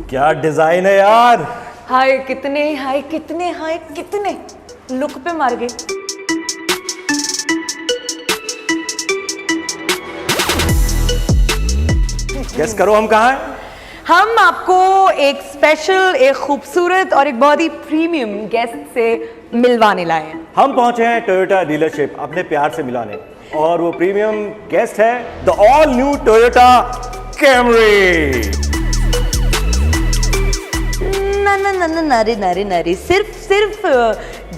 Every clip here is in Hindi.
क्या डिजाइन है यार। हाय कितने, हाय कितने, हाय कितने, लुक पे मार गए। गेस करो हम कहाँ हैं? हम आपको एक स्पेशल, एक खूबसूरत और एक बहुत ही प्रीमियम गेस्ट से मिलवाने लाए हैं। हम पहुंचे हैं टोयोटा डीलरशिप अपने प्यार से मिलाने, और वो प्रीमियम गेस्ट है the all new Toyota Camry. नरे सिर्फ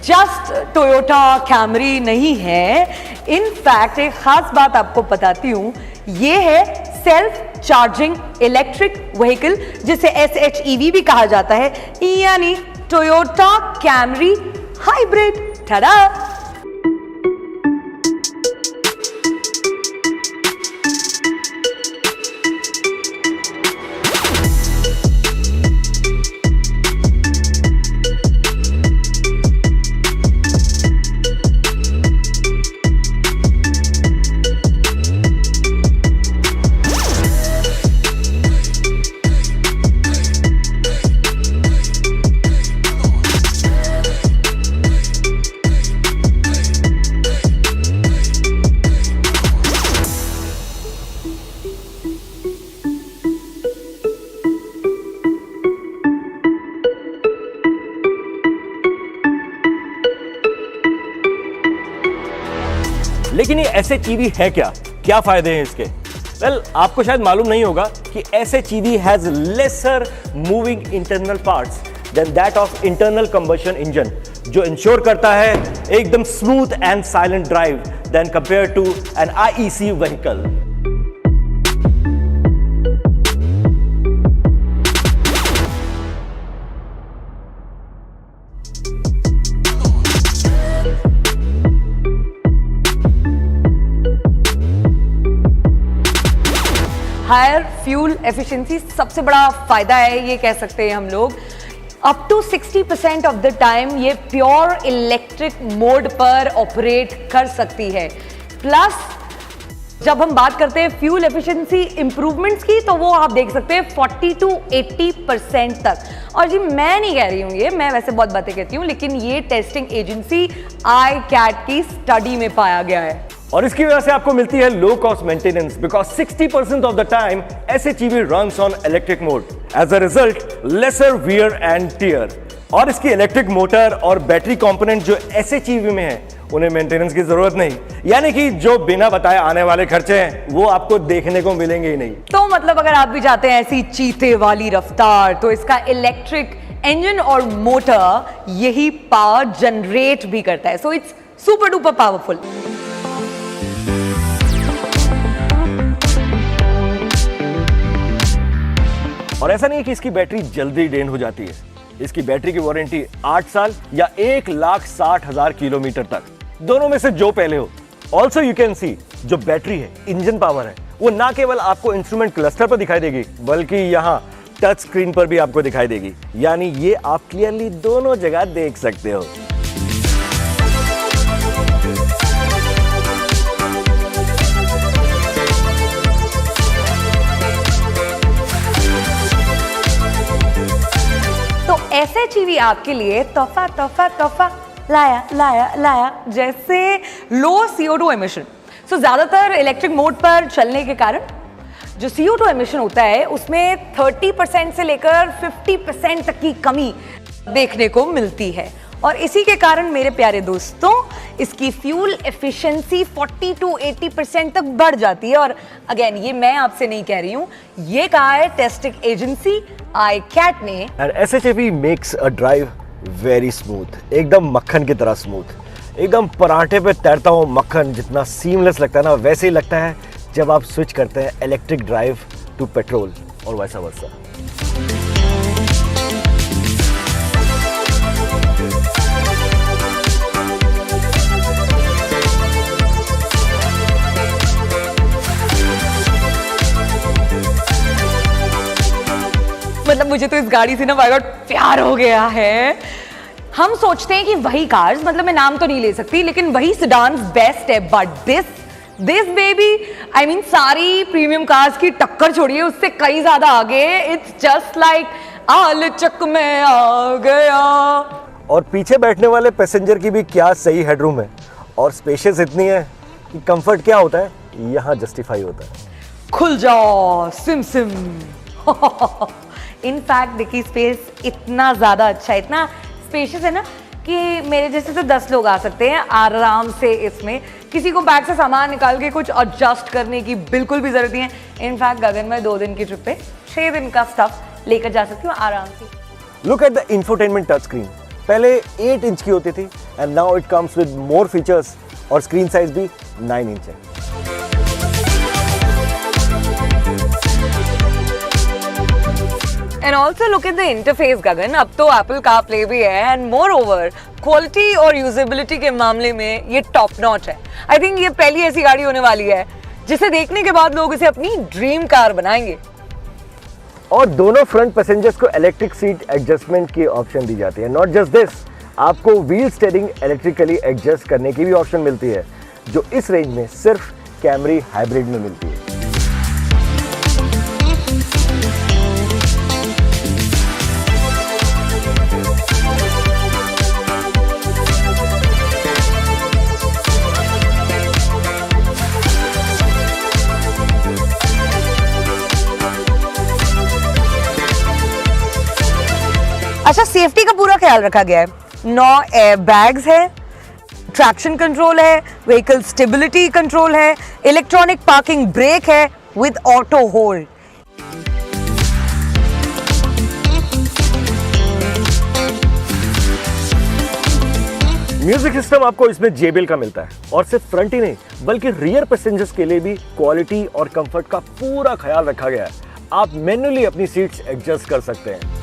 जस्ट टोयोटा कैमरी नहीं है। इनफैक्ट एक खास बात आपको बताती हूँ, ये है सेल्फ चार्जिंग इलेक्ट्रिक व्हीकल, जिसे SHEV भी कहा जाता है, यानी टोयोटा कैमरी हाइब्रिड। ठाडा। लेकिन ये SHEV है क्या, क्या फायदे हैं इसके? वेल, आपको शायद मालूम नहीं होगा कि SHEV has lesser moving internal parts than that of internal combustion engine, जो इंश्योर करता है एकदम smooth and silent drive than compare to an IEC vehicle. Higher fuel efficiency सबसे बड़ा फायदा है, ये कह सकते हैं हम लोग। Up to 60% of the time ये प्योर इलेक्ट्रिक मोड पर ऑपरेट कर सकती है। प्लस जब हम बात करते हैं फ्यूल एफिशिएंसी इंप्रूवमेंट्स की, तो वो आप देख सकते हैं 40 to 80% तक। और जी मैं नहीं कह रही हूँ ये, मैं वैसे बहुत बातें कहती हूँ, लेकिन ये टेस्टिंग एजेंसी iCAT की स्टडी में पाया गया है। और इसकी वजह से आपको मिलती है low cost maintenance, because 60% of the time SHEV runs on electric mode. As a result lesser wear and tear. और इसकी इलेक्ट्रिक मोटर और बैटरी कंपोनेंट जो SHEV में है, उन्हें मेंटेनेंस की जरूरत नहीं, यानी कि जो बिना बताए आने वाले खर्चे हैं वो आपको देखने को मिलेंगे ही नहीं। तो मतलब अगर आप भी चाहते हैं ऐसी चीते वाली रफ्तार, तो इसका इलेक्ट्रिक इंजन और मोटर यही पावर जनरेट भी करता है। So it's super duper powerful. और ऐसा नहीं है कि इसकी बैटरी जल्दी ड्रेन हो जाती है। इसकी बैटरी की वारंटी 8 साल या 1,60,000 किलोमीटर तक, दोनों में से जो पहले हो। ऑल्सो यू कैन सी, जो बैटरी है, इंजन पावर है, वो ना केवल आपको इंस्ट्रूमेंट क्लस्टर पर दिखाई देगी, बल्कि यहाँ टच स्क्रीन पर भी आपको दिखाई देगी, यानी ये आप क्लियरली दोनों जगह देख सकते हो। SHEV आपके लिए तोहफा लाया, जैसे लो CO2 एमिशन। सो ज्यादातर इलेक्ट्रिक मोड पर चलने के कारण जो CO2 एमिशन होता है, उसमें 30% से लेकर 50% तक की कमी देखने को मिलती है। और इसी के कारण मेरे प्यारे दोस्तों, इसकी फ्यूल एफिशिएंसी 40 to 80% तक बढ़ जाती है। और अगेन ये मैं आपसे नहीं कह रही हूँ, ये कहा है टेस्टिंग एजेंसी iCAT ने। And SHEV makes a drive very smooth, एकदम मक्खन की तरह स्मूथ, एकदम पराठे पे तैरता हुआ मक्खन जितना सीमलेस लगता है ना, वैसे ही लगता है जब आप स्विच करते हैं इलेक्ट्रिक ड्राइव टू पेट्रोल और वैसा वर्सा। मतलब मुझे तो इस गाड़ी से ना बाय गॉड प्यार हो गया है। हम सोचते हैं कि वही कार्स, मतलब मैं नाम तो नहीं ले सकती, लेकिन वही सेडान्स बेस्ट है, but this baby, I mean सारी प्रीमियम कार्स की टक्कर छोड़िए, उससे कई ज्यादा आगे। इट्स जस्ट लाइक आलचक में आ गया। और पीछे बैठने वाले पैसेंजर की भी क्या सही हेडरूम है, और स्पेशियस इतनी है कि कंफर्ट क्या होता है यहाँ जस्टिफाई होता है। खुल जाओ सिम सिम। इनफैक्ट देखिए स्पेस इतना ज्यादा अच्छा है, इतना स्पेशियस है ना कि मेरे जैसे तो 10 लोग आ सकते हैं आराम से इसमें। किसी को बैग से सामान निकाल के कुछ एडजस्ट करने की बिल्कुल भी जरूरत नहीं है। इनफैक्ट गगन में 2 दिन की ट्रिप पे 6 दिन का स्टफ लेकर जा सकती हूँ आराम से। Look at the infotainment touch screen. पहले 8 इंच की होती थी and now it comes with more features, और स्क्रीन साइज भी 9 इंच है। And also look at the interface गगन, अब तो Apple CarPlay भी है and moreover क्वालिटी और यूजेबिलिटी के मामले में ये टॉप नॉच है। आई थिंक ये पहली ऐसी गाड़ी होने वाली है जिसे देखने के बाद लोग इसे अपनी ड्रीम कार बनाएंगे। और दोनों फ्रंट पैसेंजर्स को इलेक्ट्रिक सीट एडजस्टमेंट की ऑप्शन दी जाती है। नॉट जस्ट दिस, आपको व्हील स्टीयरिंग इलेक्ट्रिकली एडजस्ट करने की भी ऑप्शन मिलती है, जो इस रेंज में सिर्फ कैमरी हाइब्रिड में मिलती है। अच्छा, सेफ्टी का पूरा ख्याल रखा गया है। 9 एयर बैग्स है, ट्रैक्शन कंट्रोल है, व्हीकल स्टेबिलिटी कंट्रोल है, इलेक्ट्रॉनिक पार्किंग ब्रेक है with auto hold. Music system आपको इसमें JBL का मिलता है, और सिर्फ फ्रंट ही नहीं बल्कि रियर पैसेंजर्स के लिए भी क्वालिटी और कंफर्ट का पूरा ख्याल रखा गया है। आप मैन्युअली अपनी सीट्स एडजस्ट कर सकते हैं।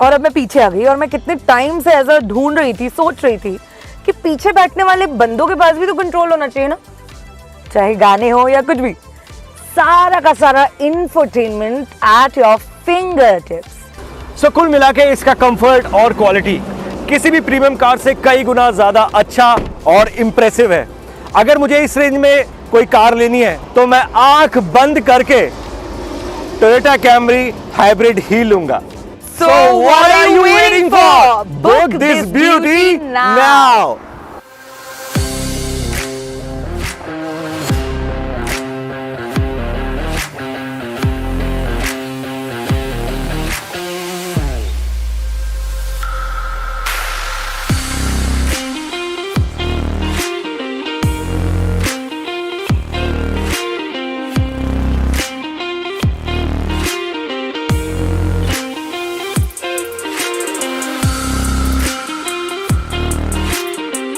और अब मैं पीछे आ गई और मैं कितने टाइम से ऐसा ढूंढ रही थी, सोच रही थी कि पीछे बैठने वाले बंदों के पास भी तो कंट्रोल होना चाहिए ना, चाहे गाने हो या कुछ भी। सारा का सारा infotainment at your fingertips. So कुल मिला के इसका कंफर्ट और क्वालिटी किसी भी प्रीमियम कार से कई गुना ज्यादा अच्छा और इम्प्रेसिव है। अगर मुझे इस रेंज में कोई कार लेनी है तो मैं आंख बंद करके टोयोटा कैमरी हाइब्रिड ही लूंगा। So what are you waiting for? Book this beauty now.